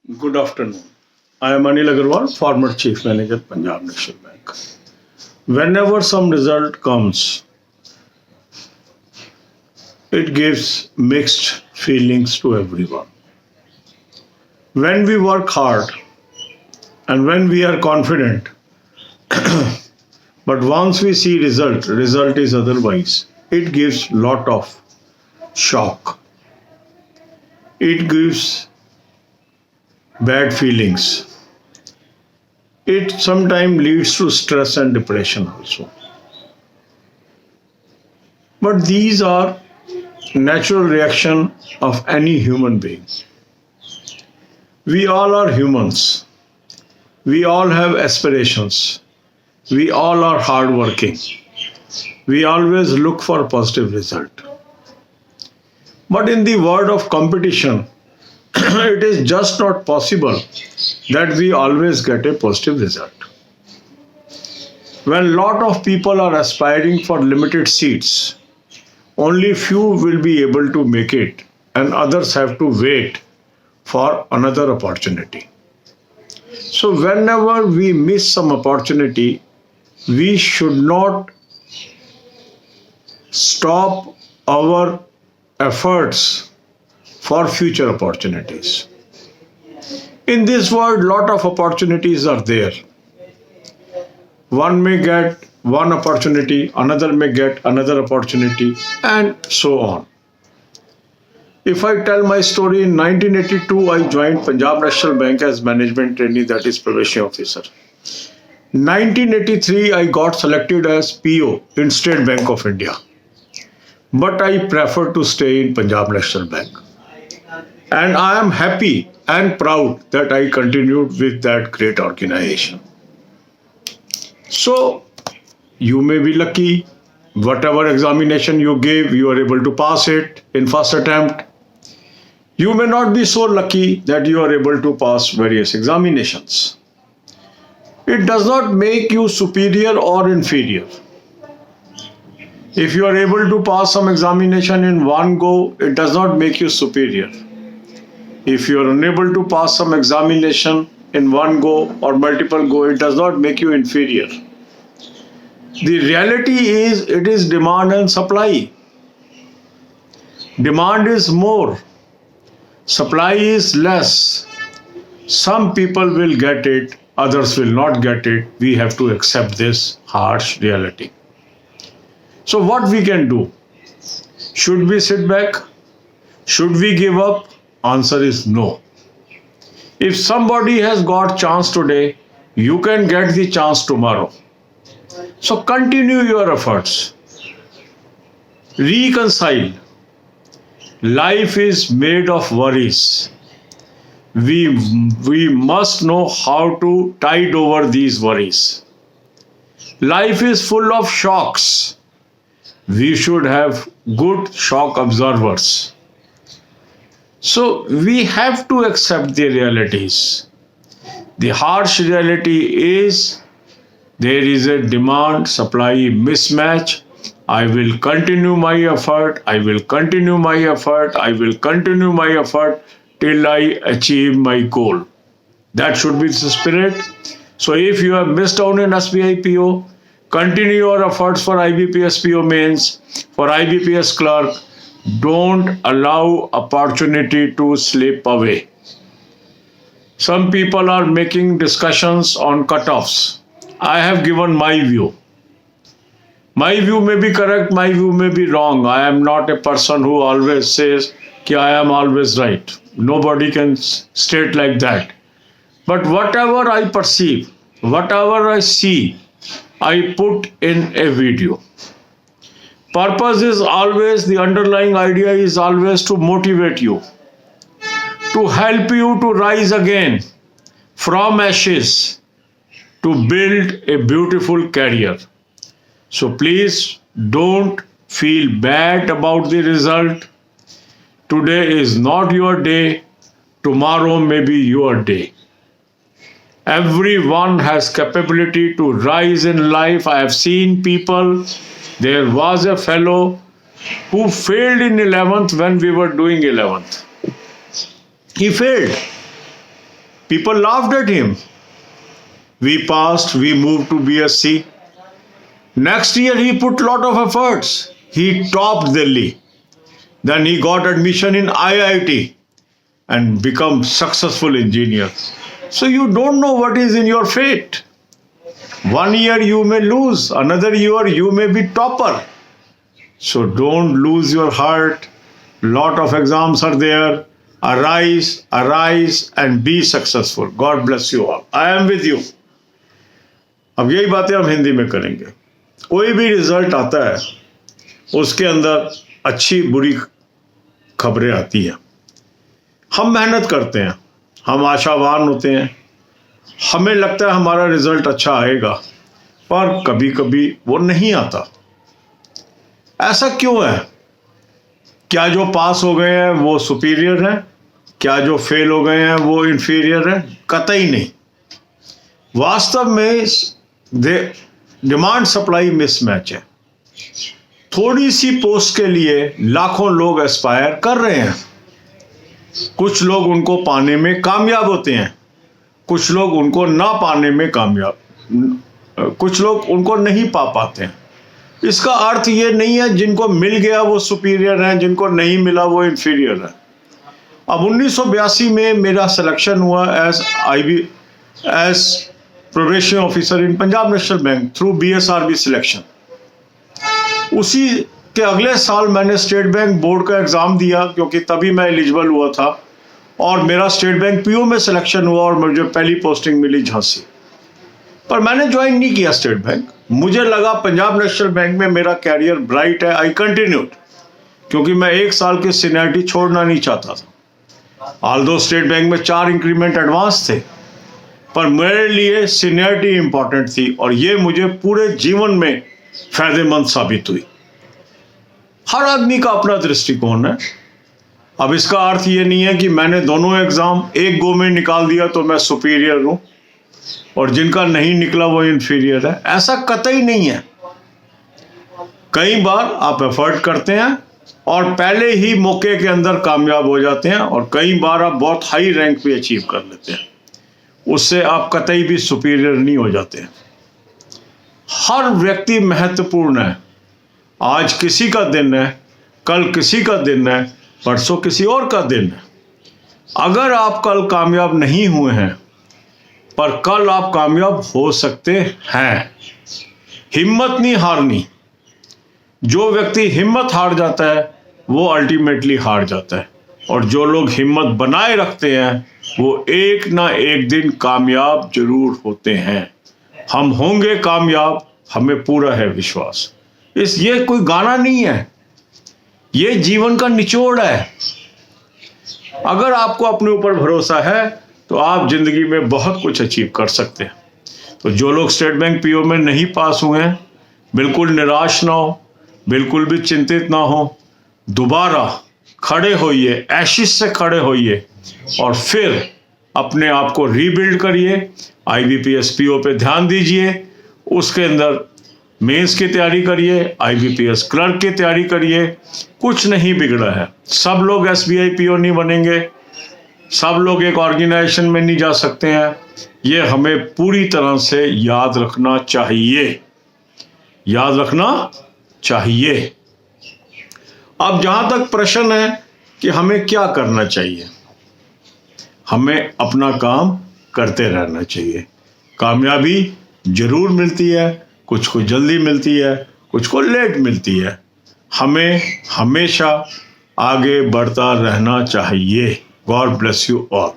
Good afternoon. I am Anil Agarwal, former Chief Manager, Punjab National Bank. Whenever some result comes, it gives mixed feelings to everyone. When we work hard and when we are confident, but once we see result is otherwise. It gives lot of shock. It gives bad feelings. It sometimes leads to stress and depression also. But these are natural reaction of any human being. We all are humans. We all have aspirations. We all are hardworking. We always look for a positive result. But in the world of competition, it is just not possible that we always get a positive result. When a lot of people are aspiring for limited seats, only few will be able to make it and others have to wait for another opportunity. So whenever we miss some opportunity, we should not stop our efforts for future opportunities. In this world, lot of opportunities are there. One may get one opportunity, another may get another opportunity, and so on. If I tell my story, in 1982, I joined Punjab National Bank as management trainee, that is probation officer. 1983, I got selected as PO in State Bank of India. But I prefer to stay in Punjab National Bank. And I am happy and proud that I continued with that great organization. So, you may be lucky, whatever examination you gave, you are able to pass it in first attempt. You may not be so lucky that you are able to pass various examinations. It does not make you superior or inferior. If you are able to pass some examination in one go, it does not make you superior. If you are unable to pass some examination in one go or multiple go, it does not make you inferior. The reality is, it is demand and supply. Demand is more, supply is less. Some people will get it, others will not get it. We have to accept this harsh reality. So what we can do? Should we sit back? Should we give up? Answer is no. If somebody has got chance today, you can get the chance tomorrow. So continue your efforts. Reconcile. Life is made of worries. We must know how to tide over these worries. Life is full of shocks. We should have good shock absorbers. So we have to accept the realities. The harsh reality is there is a demand-supply mismatch. I will continue my effort. I will continue my effort. I will continue my effort till I achieve my goal. That should be the spirit. So if you have missed out in SBI PO, continue your efforts for IBPS PO mains, for IBPS clerk. Don't allow opportunity to slip away. Some people are making discussions on cutoffs. I have given my view. My view may be correct, my view may be wrong. I am not a person who always says that I am always right. Nobody can state like that. But whatever I perceive, whatever I see, I put in a video. Purpose is always, the underlying idea is always to motivate you, to help you to rise again from ashes, to build a beautiful career. So please don't feel bad about the result. Today is not your day. Tomorrow may be your day. Everyone has capability to rise in life. I have seen people. There was a fellow who failed in 11th when we were doing 11th. He failed. People laughed at him. We passed, we moved to BSc. Next year he put lot of efforts. He topped Delhi. Then he got admission in IIT and become successful engineer. So you don't know what is in your fate. One year you may lose, another year you may be topper. So don't lose your heart. Lot of exams are there. Arise, arise and be successful. God bless you all. I am with you. अब यही बातें हम हिंदी में करेंगे. कोई भी result आता है उसके अंदर अच्छी बुरी खबरें आती हैं. हम मेहनत करते हैं, हम आशावान होते हैं, हमें लगता है हमारा रिजल्ट अच्छा आएगा, पर कभी कभी वो नहीं आता. ऐसा क्यों है? क्या जो पास हो गए हैं वो सुपीरियर हैं? क्या जो फेल हो गए हैं वो इंफीरियर है? कतई नहीं. वास्तव में डिमांड सप्लाई मिसमैच है. थोड़ी सी पोस्ट के लिए लाखों लोग एस्पायर कर रहे हैं. कुछ लोग उनको पाने में कामयाब होते हैं, कुछ लोग उनको ना पाने में कामयाब, कुछ लोग उनको नहीं पा पाते हैं. इसका अर्थ ये नहीं है जिनको मिल गया वो सुपीरियर हैं, जिनको नहीं मिला वो इंफीरियर है. अब 1982 में मेरा सिलेक्शन हुआ as probation officer in Punjab National Bank through BSRB selection. उसी के अगले साल मैंने स्टेट बैंक बोर्ड का एग्ज़ाम दिया, क्योंकि तभी मैं एलिजिबल हुआ था, और मेरा स्टेट बैंक PO में सिलेक्शन हुआ और मुझे पहली पोस्टिंग मिली झांसी. पर मैंने ज्वाइन नहीं किया स्टेट बैंक. मुझे लगा पंजाब नेशनल बैंक में मेरा कैरियर ब्राइट है. आई कंटिन्यूड, क्योंकि मैं 1 साल की सीनियरिटी छोड़ना नहीं चाहता था. ऑल्दो स्टेट बैंक में 4 इंक्रीमेंट एडवांस थे, पर मेरे लिए सीनियरिटी इंपॉर्टेंट थी और ये मुझे पूरे जीवन में फायदेमंद साबित हुई. हर आदमी का अपना दृष्टिकोण है. अब इसका अर्थ ये नहीं है कि मैंने दोनों एग्जाम एक गो में निकाल दिया तो मैं सुपीरियर हूं और जिनका नहीं निकला वो इंफीरियर है. ऐसा कतई नहीं है. कई बार आप एफर्ट करते हैं और पहले ही मौके के अंदर कामयाब हो जाते हैं, और कई बार आप बहुत हाई रैंक पे अचीव कर लेते हैं. उससे आप कतई भी सुपीरियर नहीं हो जाते हैं. हर व्यक्ति महत्वपूर्ण है. आज किसी का दिन है, कल किसी का दिन है, परसों किसी और का दिन है. अगर आप कल कामयाब नहीं हुए हैं, पर कल आप कामयाब हो सकते हैं. हिम्मत नहीं हारनी. जो व्यक्ति हिम्मत हार जाता है वो अल्टीमेटली हार जाता है, और जो लोग हिम्मत बनाए रखते हैं वो एक ना एक दिन कामयाब जरूर होते हैं. हम होंगे कामयाब, हमें पूरा है विश्वास. ये कोई गाना नहीं है, ये जीवन का निचोड़ है. अगर आपको अपने ऊपर भरोसा है तो आप जिंदगी में बहुत कुछ अचीव कर सकते हैं. तो जो लोग स्टेट बैंक PO में नहीं पास हुए हैं, बिल्कुल निराश ना हो, बिल्कुल भी चिंतित ना हो. दोबारा खड़े होइए, एशिश से खड़े होइए और फिर अपने आप को रीबिल्ड करिए. IBPS PO पे ध्यान दीजिए, उसके अंदर मेंस की तैयारी करिए, IBPS क्लर्क की तैयारी करिए. कुछ नहीं बिगड़ा है. सब लोग SBI PO नहीं बनेंगे, सब लोग एक ऑर्गेनाइजेशन में नहीं जा सकते हैं. ये हमें पूरी तरह से याद रखना चाहिए, याद रखना चाहिए. अब जहां तक प्रश्न है कि हमें क्या करना चाहिए, हमें अपना काम करते रहना चाहिए. कामयाबी जरूर मिलती है, कुछ को जल्दी मिलती है, कुछ को लेट मिलती है. हमें हमेशा आगे बढ़ता रहना चाहिए. God bless you all.